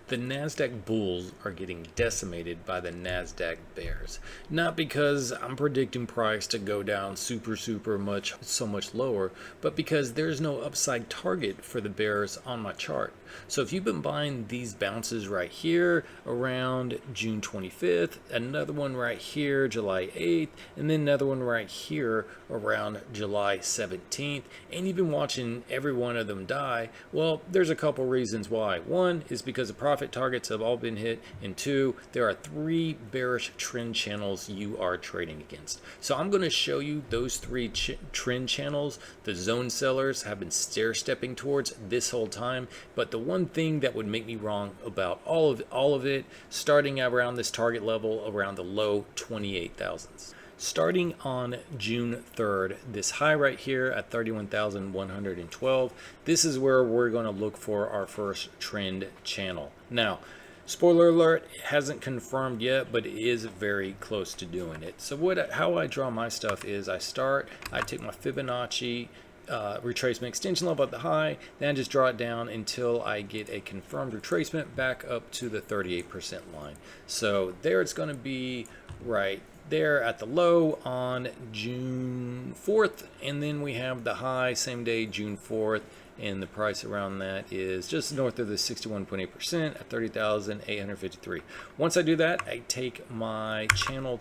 The Nasdaq bulls are getting decimated by the Nasdaq bears. Not because I'm predicting price to go down so much lower, but because there's no upside target for the bears on my chart. So if you've been buying these bounces right here around June 25th, another one right here July 8th, and then another one right here around July 17th, and you've been watching every one of them die, well, there's a couple reasons why. One is because the profit targets have all been hit, and two, there are three bearish trend channels you are trading against. So I'm going to show you those three trend channels the zone sellers have been stair-stepping towards this whole time. But the one thing that would make me wrong about all of it, starting around this target level around the low 28,000s. Starting on June 3rd, this high right here at 31,112, this is where we're going to look for our first trend channel. Now, spoiler alert, it hasn't confirmed yet, but it is very close to doing it. So how I draw my stuff is I take my Fibonacci retracement extension level at the high, then I just draw it down until I get a confirmed retracement back up to the 38% line. So there it's going to be right there at the low on June 4th, and then we have the high same day, June 4th, and the price around that is just north of the 61.8% at 30,853. Once I do that, I take my channel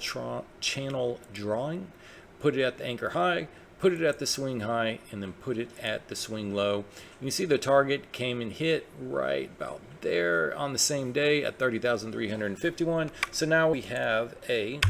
drawing, put it at the anchor high, put it at the swing high, and then put it at the swing low. You can see the target came and hit right about there on the same day at 30,351. So now we have a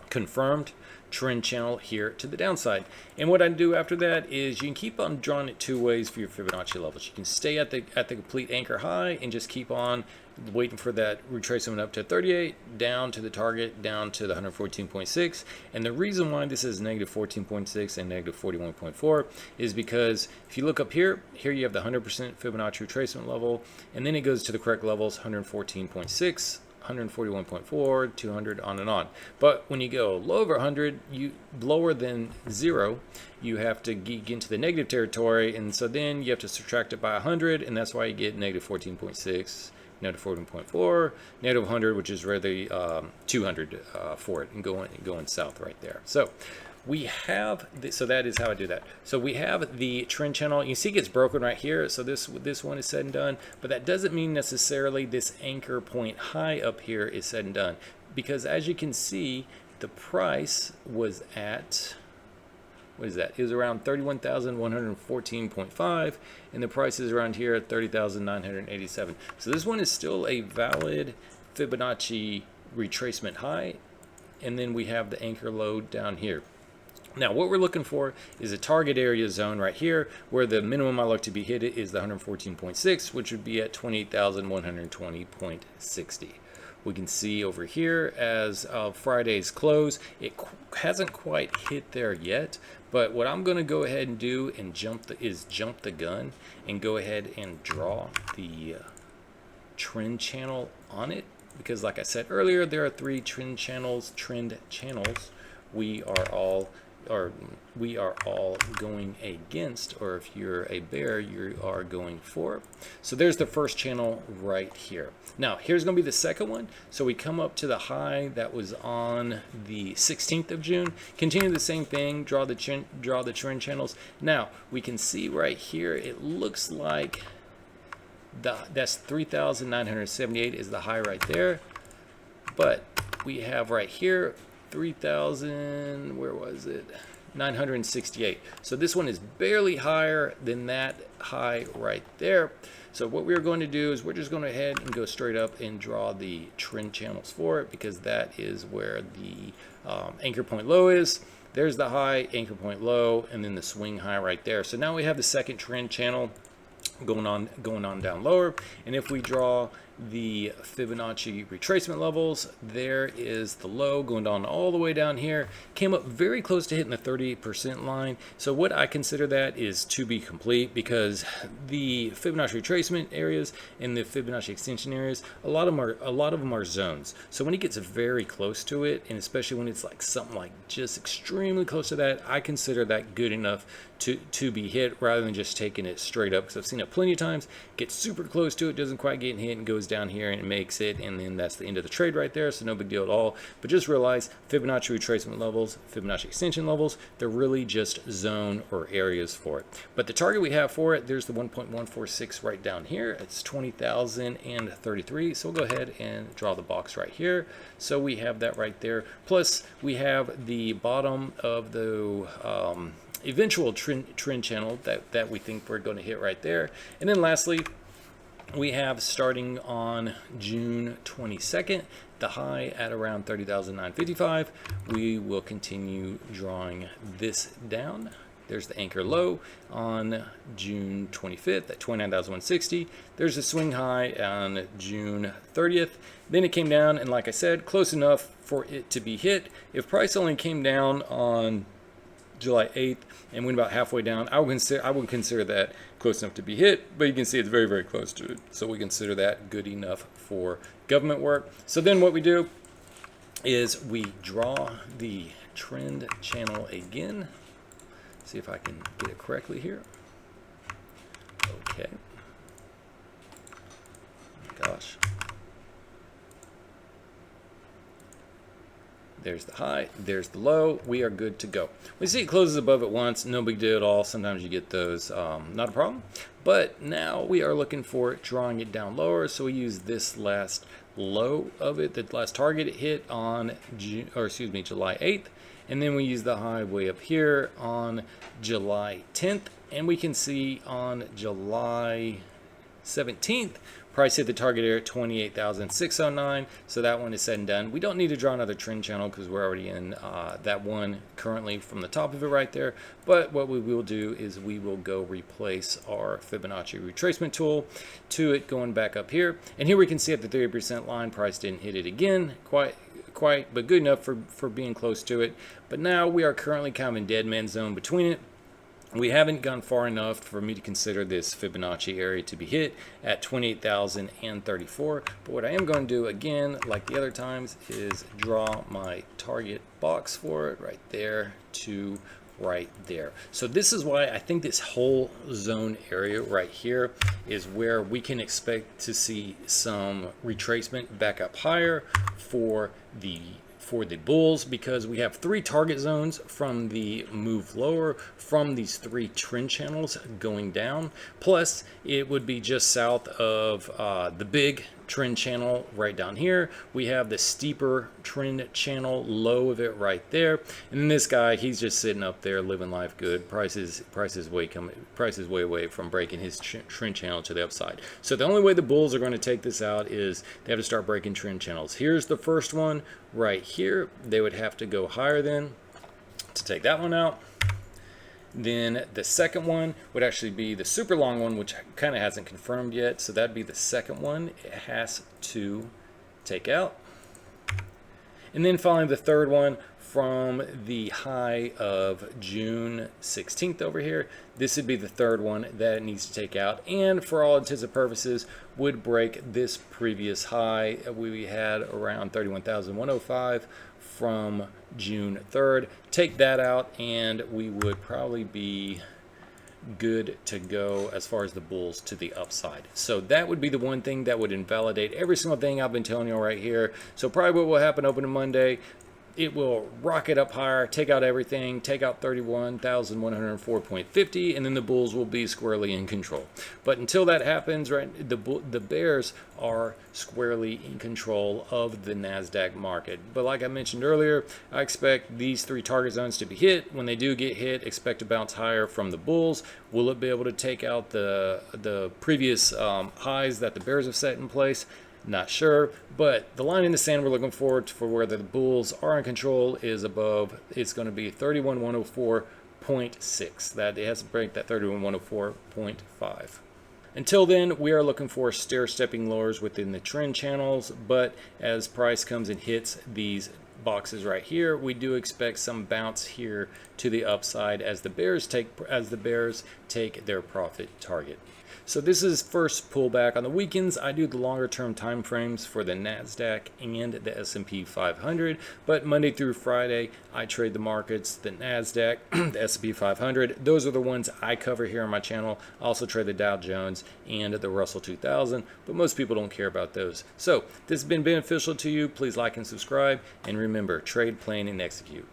confirmed trend channel here to the downside. And what I do after that is you can keep on drawing it two ways for your Fibonacci levels. You can stay at the complete anchor high and just keep on waiting for that retracement up to 38, down to the target, down to the 114.6. And the reason why this is negative 14.6 and negative 41.4 is because if you look up here you have the 100% Fibonacci retracement level, and then it goes to the correct levels, 114.6, 141.4, 200, on and on. But when you go over 100, lower than 0, you have to get into the negative territory, and so then you have to subtract it by 100, and that's why you get negative 14.6, negative 14.4, negative 100, which is really 200 for it, and going south right there. So we have so that is how I do that. So we have the trend channel. You see it gets broken right here. So this one is said and done, but that doesn't mean necessarily this anchor point high up here is said and done, because as you can see, the price was at, what is that? It was around 31,114.5, and the price is around here at 30,987. So this one is still a valid Fibonacci retracement high, and then we have the anchor low down here. Now, what we're looking for is a target area zone right here, where the minimum I like to be hit is the 114.6, which would be at 28,120.60. We can see over here as of Friday's close, it hasn't quite hit there yet. But what I'm going to go ahead and do and jump the gun and go ahead and draw the trend channel on it, because like I said earlier, there are three trend channels. We are all going against, or if you're a bear, you are going for. So there's the first channel right here. Now here's going to be the second one. So we come up to the high that was on the 16th of June, continue the same thing, draw the trend channels. Now we can see right here, it looks like that's 3,978 is the high right there, but we have right here 3,000, where was it? 968. So this one is barely higher than that high right there. So what we're going to do is we're just going to go ahead and go straight up and draw the trend channels for it, because that is where the anchor point low is. There's the high, anchor point low, and then the swing high right there. So now we have the second trend channel going on down lower. And if we draw the Fibonacci retracement levels, there is the low going on all the way down here, came up very close to hitting the 38% line. So what I consider that is to be complete, because the Fibonacci retracement areas and the Fibonacci extension areas, a lot of them are zones. So when it gets very close to it, and especially when it's like something like just extremely close to that, I consider that good enough to be hit rather than just taking it straight up, because I've seen it plenty of times get super close to it, doesn't quite get hit, and goes down here and it makes it, and then that's the end of the trade right there. So no big deal at all. But just realize Fibonacci retracement levels, Fibonacci extension levels, they're really just zone or areas for it. But the target we have for it, there's the 1.146 right down here. It's 20,033. So we'll go ahead and draw the box right here. So we have that right there. Plus we have the bottom of the eventual trend channel that we think we're going to hit right there. And then lastly, we have starting on June 22nd, the high at around 30,955. We will continue drawing this down. There's the anchor low on June 25th at 29,160. There's a swing high on June 30th. Then it came down, and like I said, close enough for it to be hit. If price only came down on July 8th and went about halfway down, I would consider that close enough to be hit, but you can see it's very, very close to it. So we consider that good enough for government work. So then what we do is we draw the trend channel again. See if I can get it correctly here. Okay. Gosh. There's the high, there's the low. We are good to go. We see it closes above it once, no big deal at all. Sometimes you get those, not a problem. But now we are looking for drawing it down lower. So we use this last low of it, the last target it hit on July 8th. And then we use the high way up here on July 10th. And we can see on July 17th, price hit the target area at 28,609. So that one is said and done. We don't need to draw another trend channel because we're already in that one currently from the top of it right there. But what we will do is we will go replace our Fibonacci retracement tool to it going back up here. And here we can see at the 30% line, price didn't hit it again quite, but good enough for being close to it. But now we are currently kind of in dead man zone between it. We haven't gone far enough for me to consider this Fibonacci area to be hit at 28,034. But what I am going to do again, like the other times, is draw my target box for it right there to right there. So this is why I think this whole zone area right here is where we can expect to see some retracement back up higher for the bulls, because we have three target zones from the move lower from these three trend channels going down. Plus it would be just south of the big trend channel right down here. We have the steeper trend channel low of it right there, and then this guy, he's just sitting up there living life good. Price is way away from breaking his trend channel to the upside. So the only way the bulls are going to take this out is they have to start breaking trend channels. Here's the first one right here. They would have to go higher then to take that one out. Then the second one would actually be the super long one, which kind of hasn't confirmed yet. So that'd be the second one it has to take out. And then finally the third one from the high of June 16th over here. This would be the third one that it needs to take out. And for all intents and purposes would break this previous high we had around 31,105 from June 3rd. Take that out and we would probably be good to go as far as the bulls to the upside. So that would be the one thing that would invalidate every single thing I've been telling you right here. So probably what will happen open Monday, it will rocket up higher, take out everything, take out 31,104.50, and then the bulls will be squarely in control. But until that happens, right, the bears are squarely in control of the Nasdaq market. But like I mentioned earlier, I expect these three target zones to be hit. When they do get hit, expect to bounce higher from the bulls. Will it be able to take out the previous highs that the bears have set in place? Not sure, but the line in the sand we're looking for where the bulls are in control is above. It's going to be 31,104.6. That it has to break that 31,104.5. Until then, we are looking for stair-stepping lowers within the trend channels, but as price comes and hits these boxes right here, we do expect some bounce here to the upside as the bears take their profit target. So this is first pullback. On the weekends, I do the longer term time frames for the Nasdaq and the S&P 500, but Monday through Friday, I trade the markets, the Nasdaq, the S&P 500. Those are the ones I cover here on my channel. I also trade the Dow Jones and the Russell 2000, but most people don't care about those. So if this has been beneficial to you, please like and subscribe, and remember, trade, plan, and execute.